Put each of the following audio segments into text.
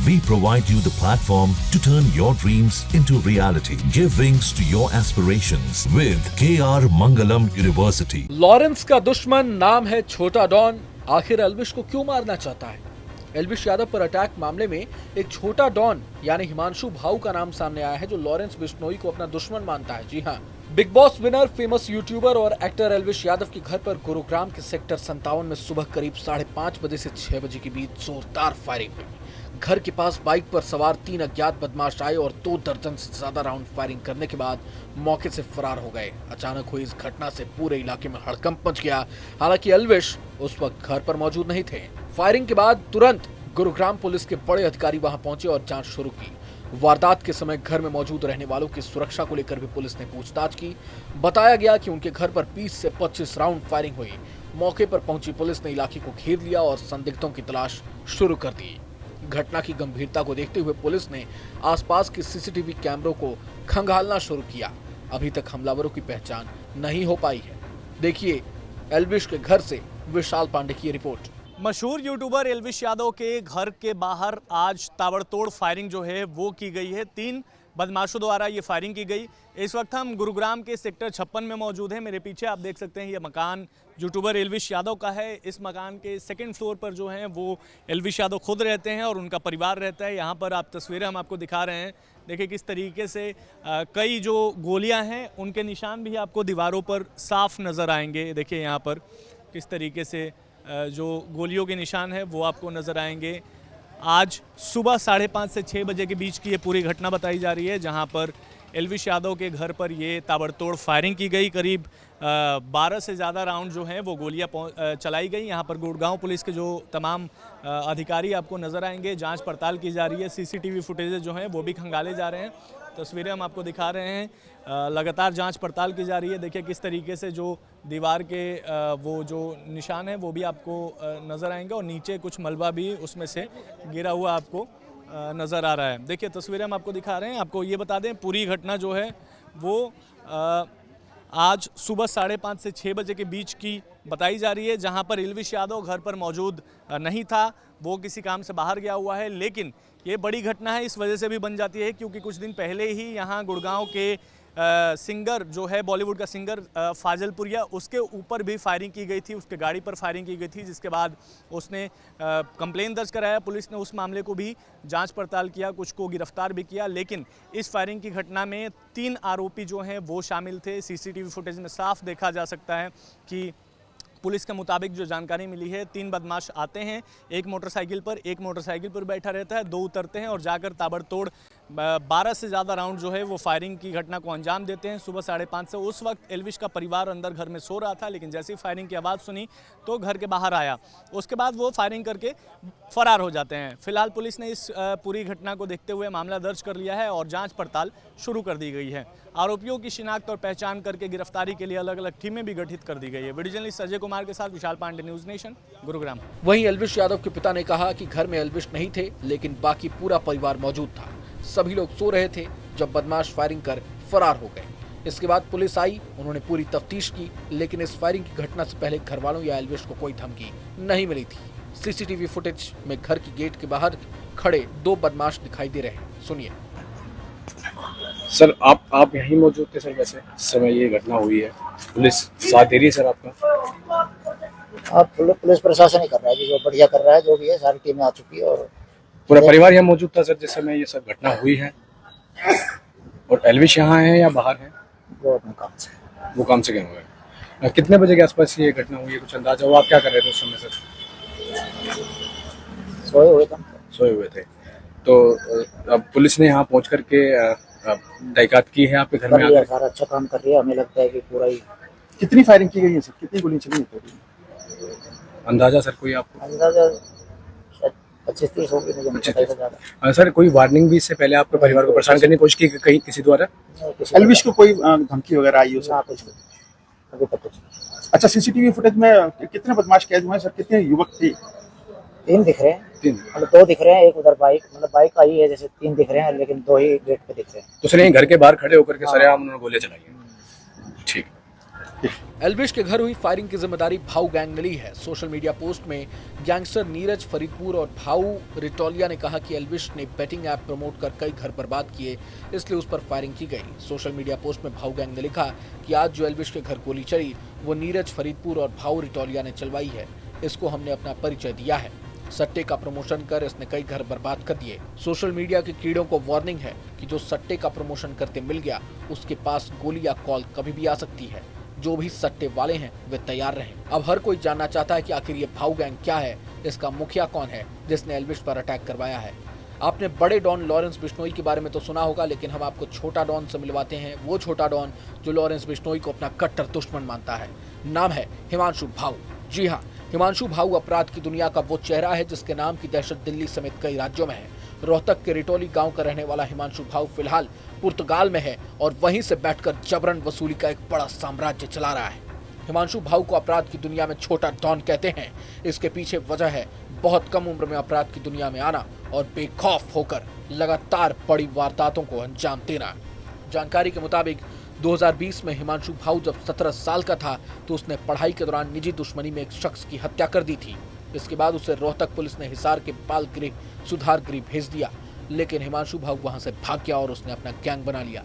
We provide you the platform to turn your dreams into reality. Give wings to your aspirations with KR Mangalam University. Lawrence का दुश्मन नाम है छोटा don. आखिर एल्विश को क्यों मारना चाहता है? एल्विश यादव पर अटैक मामले में एक छोटा डॉन यानी हिमांशु भाऊ का नाम सामने आया है, जो लॉरेंस बिश्नोई को अपना दुश्मन मानता है। जी हाँ, big boss winner, famous YouTuber और एक्टर एल्विश यादव के घर पर गुरुग्राम के सेक्टर 57 में सुबह करीब 5:30 बजे से 6 बजे के बीच जोरदार फायरिंग हुई। घर के पास बाइक पर सवार 3 अज्ञात बदमाश आए और 2 दर्जन से ज्यादा राउंड फायरिंग करने के बाद मौके से फरार हो गए। अचानक हुई इस घटना से पूरे इलाके में हड़कंप मच गया। हालांकि एल्विश उस वक्त घर पर मौजूद नहीं थे। फायरिंग के बाद तुरंत गुरुग्राम पुलिस के बड़े अधिकारी वहां पहुंचे और जांच शुरू की। वारदात के समय घर में मौजूद रहने वालों की सुरक्षा को लेकर भी पुलिस ने पूछताछ की। बताया गया कि उनके घर पर 20 से 25 राउंड फायरिंग हुई। मौके पर पहुंची पुलिस ने इलाके को घेर लिया और संदिग्धों की तलाश शुरू कर दी। घटना की गंभीरता को देखते हुए पुलिस ने आसपास के सीसीटीवी कैमरों को खंगालना शुरू किया। अभी तक हमलावरों की पहचान नहीं हो पाई है। देखिए एल्विश के घर से विशाल पांडे की रिपोर्ट। मशहूर यूट्यूबर एल्विश यादव के घर के बाहर आज ताबड़तोड़ फायरिंग जो है वो की गई है। 3 बदमाशों द्वारा ये फायरिंग की गई। इस वक्त हम गुरुग्राम के सेक्टर 56 में मौजूद हैं। मेरे पीछे आप देख सकते हैं ये मकान यूट्यूबर एल्विश यादव का है। इस मकान के 2nd फ्लोर पर जो है वो एल्विश यादव खुद रहते हैं और उनका परिवार रहता है। यहाँ पर आप तस्वीरें हम आपको दिखा रहे हैं। देखिए किस तरीके से कई जो गोलियाँ हैं उनके निशान भी आपको दीवारों पर साफ नज़र आएंगे। देखिए यहाँ पर किस तरीके से जो गोलियों के निशान है वो आपको नज़र आएंगे। आज सुबह 5:30 से 6 बजे के बीच की ये पूरी घटना बताई जा रही है, जहां पर एल्विश यादव के घर पर ये ताबड़तोड़ फायरिंग की गई। करीब 12 से ज़्यादा राउंड जो हैं वो गोलियां चलाई गई। यहां पर गुड़गांव पुलिस के जो तमाम अधिकारी आपको नज़र आएंगे। जांच पड़ताल की जा रही है। सीसीटीवी फुटेजेस जो हैं वो भी खंगाले जा रहे हैं। तस्वीरें हम आपको दिखा रहे हैं। लगातार जांच पड़ताल की जा रही है। देखिए किस तरीके से जो दीवार के वो जो निशान है वो भी आपको नज़र आएंगे और नीचे कुछ मलबा भी उसमें से गिरा हुआ आपको नज़र आ रहा है। देखिए तस्वीरें हम आपको दिखा रहे हैं। आपको ये बता दें पूरी घटना जो है वो आज सुबह 5:30 से 6 बजे के बीच की बताई जा रही है, जहां पर एल्विश यादव घर पर मौजूद नहीं था। वो किसी काम से बाहर गया हुआ है। लेकिन ये बड़ी घटना है इस वजह से भी बन जाती है क्योंकि कुछ दिन पहले ही यहाँ गुड़गांव के सिंगर जो है बॉलीवुड का सिंगर फाजलपुरिया, उसके ऊपर भी फायरिंग की गई थी। उसके गाड़ी पर फायरिंग की गई थी, जिसके बाद उसने कंप्लेन दर्ज कराया। पुलिस ने उस मामले को भी जांच पड़ताल किया, कुछ को गिरफ्तार भी किया। लेकिन इस फायरिंग की घटना में 3 आरोपी जो हैं वो शामिल थे। सीसीटीवी फुटेज में साफ देखा जा सकता है कि पुलिस के मुताबिक जो जानकारी मिली है, 3 बदमाश आते हैं एक मोटरसाइकिल पर बैठा रहता है, 2 उतरते हैं और जाकर ताबड़तोड़ 12 से ज़्यादा राउंड जो है वो फायरिंग की घटना को अंजाम देते हैं। सुबह 5:30 से उस वक्त एल्विश का परिवार अंदर घर में सो रहा था, लेकिन जैसे ही फायरिंग की आवाज़ सुनी तो घर के बाहर आया। उसके बाद वो फायरिंग करके फरार हो जाते हैं। फिलहाल पुलिस ने इस पूरी घटना को देखते हुए मामला दर्ज कर लिया है और जाँच पड़ताल शुरू कर दी गई है। आरोपियों की शिनाख्त और पहचान करके गिरफ्तारी के लिए अलग अलग टीमें भी गठित कर दी गई है। वीडियो जर्नलिस्ट अजय कुमार के साथ विशाल पांडे, न्यूज़ नेशन, गुरुग्राम। वहीं एल्विश यादव के पिता ने कहा कि घर में एल्विश नहीं थे, लेकिन बाकी पूरा परिवार मौजूद था। सभी लोग सो रहे थे जब बदमाश फायरिंग कर फरार हो गए। इसके बाद पुलिस आई, उन्होंने पूरी तफ्तीश की, लेकिन इस फायरिंग की घटना से पहले घर वालों या एल्विश को कोई धमकी नहीं मिली थी। सीसीटीवी फुटेज में घर की गेट के बाहर खड़े 2 बदमाश दिखाई दे रहे हैं। सुनिए। सर आप यहीं मौजूद थे सर? वैसे इस समय ये घटना हुई है, पुलिस साथ दे रही है सर आपका? आप पुलिस प्रशासन ही कर रहा है जो बढ़िया कर रहा है, जो भी है सारी टीमें आ चुकी है और पूरा परिवार यहाँ मौजूद था सर जिस समय ये सब घटना हुई है? और एल्विश यहाँ है या बाहर है? वो अपने काम से गए हुए हैं। कितने बजे के आसपास ये घटना हुई है, कुछ अंदाजा हो? आप क्या कर रहे थे उस समय सर? सोए हुए थे। तो अब पुलिस ने यहाँ पहुँच करके तहकीकात की है आपके घर में? सारा अच्छा काम कर रही है। हमें लगता है कि पूरा ही। कितनी फायरिंग की गई है सर? कितनी गोली चली है? अंदाजा सर कोई आपको? अंदाजा 25-30 होगी। सर कोई वार्निंग भी इससे पहले आपके परिवार को परेशान करने की कोशिश की कहीं किसी द्वारा? एल्विश को कोई धमकी वगैरह आई हो सर? अभी तक कुछ। अच्छा, सीसीटीवी फुटेज में कितने बदमाश कैद हुए हैं सर? कितने युवक थे? 3 दिख रहे हैं। 3 मतलब 2 दिख रहे हैं, एक उधर बाइक आई है, जैसे 3 दिख रहे हैं, लेकिन 2 ही गेट पे दिख रहे हैं। तो सर यहीं घर के बाहर खड़े होकर के सरेआम उन्होंने गोलियां चलाई हैं? ठीक। एल्विश के घर हुई फायरिंग की जिम्मेदारी भाऊ गैंग ने ली है। सोशल मीडिया पोस्ट में गैंगस्टर नीरज फरीदपुर और भाऊ रिटोलिया ने कहा कि एल्विश ने बेटिंग ऐप प्रमोट कर कई घर बर्बाद किए, इसलिए उस पर फायरिंग की गई। सोशल मीडिया पोस्ट में भाऊ गैंग ने लिखा कि आज जो एल्विश के घर गोली चली वो नीरज फरीदपुर और भाऊ रिटोलिया ने चलवाई है। इसको हमने अपना परिचय दिया है। सट्टे का प्रमोशन कर इसने कई घर बर्बाद कर दिए। सोशल मीडिया के कीड़ों को वार्निंग है कि जो सट्टे का प्रमोशन करते मिल गया उसके पास गोली या कॉल कभी भी आ सकती है। जो भी सट्टे वाले हैं वे तैयार रहें। अब हर कोई जानना चाहता है कि आखिर ये भाऊ गैंग क्या है, इसका मुखिया कौन है जिसने एल्विश पर अटैक करवाया है। आपने बड़े डॉन लॉरेंस बिश्नोई के बारे में तो सुना होगा, लेकिन हम आपको छोटा डॉन से मिलवाते हैं। वो छोटा डॉन जो लॉरेंस बिश्नोई को अपना कट्टर दुश्मन मानता है। नाम है हिमांशु भाऊ। जी हाँ, हिमांशु भाऊ अपराध की दुनिया का वो चेहरा है जिसके नाम की दहशत दिल्ली समेत कई राज्यों में है। रोहतक के रिटोली गांव का रहने वाला हिमांशु भाऊ फिलहाल पुर्तगाल में है और वहीं से बैठकर जबरन वसूली का एक बड़ा साम्राज्य चला रहा है। हिमांशु भाऊ को अपराध की दुनिया में छोटा डॉन कहते हैं। इसके पीछे वजह है बहुत कम उम्र में अपराध की दुनिया में आना और बेखौफ होकर लगातार बड़ी वारदातों को अंजाम देना। जानकारी के मुताबिक 2020 में हिमांशु भाऊ जब 17 साल का था तो उसने पढ़ाई के दौरान निजी दुश्मनी में एक शख्स की हत्या कर दी थी। इसके बाद उसे रोहतक पुलिस ने हिसार के बाल गृह सुधार गृह भेज दिया, लेकिन हिमांशु भाऊ वहां से भाग गया और उसने अपना गैंग बना लिया।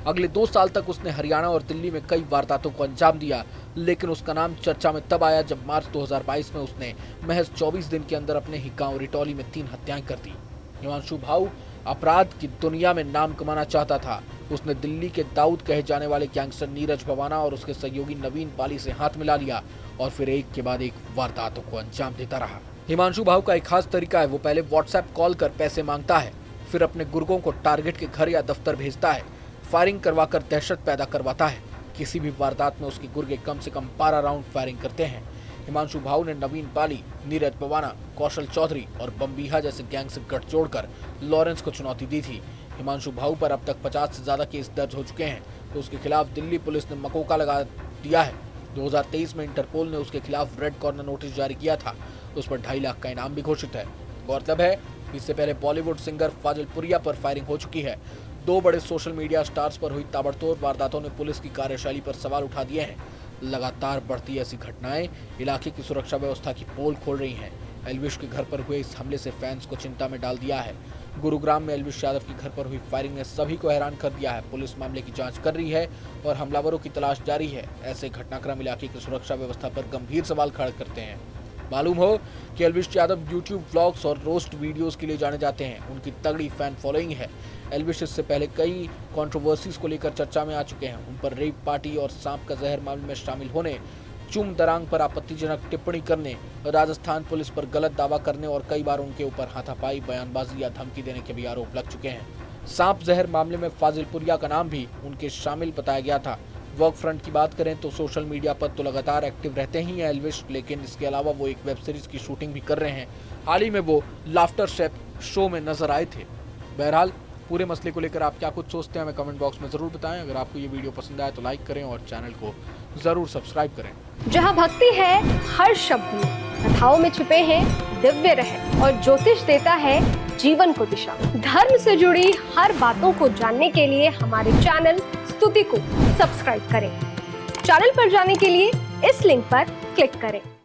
अगले 2 साल तक उसने हरियाणा और दिल्ली में कई वारदातों को अंजाम दिया, लेकिन उसका नाम चर्चा में तब आया जब मार्च 2022 में उसने महज 24 दिन के अंदर अपने ही गांव रिटोली में 3 हत्याएं कर दी। हिमांशु भाऊ अपराध की दुनिया में नाम कमाना चाहता था। उसने दिल्ली के दाऊद कहे जाने वाले गैंगस्टर नीरज भवाना और उसके सहयोगी नवीन पाली से हाथ मिला लिया और फिर एक के बाद एक वारदातों को अंजाम देता रहा। हिमांशु भाऊ का एक खास तरीका है, वो पहले व्हाट्सएप कॉल कर पैसे मांगता है, फिर अपने गुर्गों को टारगेट के घर या दफ्तर भेजता है, फायरिंग करवाकर दहशत पैदा करवाता है। किसी भी वारदात में उसके गुर्गे कम से कम 12 राउंड फायरिंग करते हैं। हिमांशु भाऊ ने नवीन पाली, नीरज भवाना, कौशल चौधरी और बम्बीहा जैसे गैंग से गठजोड़ कर लॉरेंस को चुनौती दी थी। हिमांशु भाऊ पर अब तक 50 से ज्यादा केस दर्ज हो चुके हैं, तो उसके खिलाफ दिल्ली पुलिस ने मकोका लगा दिया है। 2023 में इंटरपोल ने उसके खिलाफ रेड कॉर्नर नोटिस जारी किया था। उस पर 2.5 लाख का इनाम भी घोषित है। गौरतलब है इससे पहले बॉलीवुड सिंगर फाजिलपुरिया पर फायरिंग हो चुकी है। 2 बड़े सोशल मीडिया स्टार्स पर हुई ताबड़तोड़ वारदातों ने पुलिस की कार्यशैली पर सवाल उठा दिए हैं। लगातार बढ़ती ऐसी घटनाएं इलाके की सुरक्षा व्यवस्था की पोल खोल रही हैं। एल्विश के घर पर हुए इस हमले से फैंस को चिंता में डाल दिया है। गुरुग्राम में एल्विश यादव के घर पर हुई फायरिंग ने सभी को हैरान कर दिया है। पुलिस मामले की जांच कर रही है और हमलावरों की तलाश जारी है। ऐसे घटनाक्रम इलाके की सुरक्षा व्यवस्था पर गंभीर सवाल खड़े करते हैं। मालूम हो कि एल्विश यादव यूट्यूब व्लॉग्स और रोस्ट वीडियोस के लिए जाने जाते हैं। उनकी तगड़ी फैन फॉलोइंग है। एल्विश इससे पहले कई कंट्रोवर्सीज को लेकर चर्चा में आ चुके हैं। उन पर रेप पार्टी और सांप का जहर मामले में शामिल होने, चुम दरांग पर आपत्तिजनक टिप्पणी करने, राजस्थान पुलिस पर गलत दावा करने और कई बार उनके ऊपर हाथापाई, बयानबाजी या धमकी देने के भी आरोप लग चुके हैं। सांप जहर मामले में फाजिलपुरिया का नाम भी उनके शामिल बताया गया था। वर्क फ्रंट की बात करें तो सोशल मीडिया पर तो लगातार एक्टिव रहते ही हैं एल्विश, लेकिन इसके अलावा वो एक वेब सीरीज की शूटिंग भी कर रहे हैं। हाल ही में वो लाफ्टर शेफ शो में नजर आए थे। बहरहाल पूरे मसले को लेकर आप क्या कुछ सोचते हैं हमें कमेंट बॉक्स में जरूर बताएं। अगर आपको ये वीडियो पसंद आए तो लाइक करें और चैनल को जरूर सब्सक्राइब करें। जहां भक्ति है हर शब्द में, कथाओं में छुपे हैं दिव्य रहस्य और ज्योतिष देता है जीवन को दिशा। धर्म से जुड़ी हर बातों को जानने के लिए हमारे चैनल स्तुति को सब्सक्राइब करें। चैनल पर जाने के लिए इस लिंक पर क्लिक करें।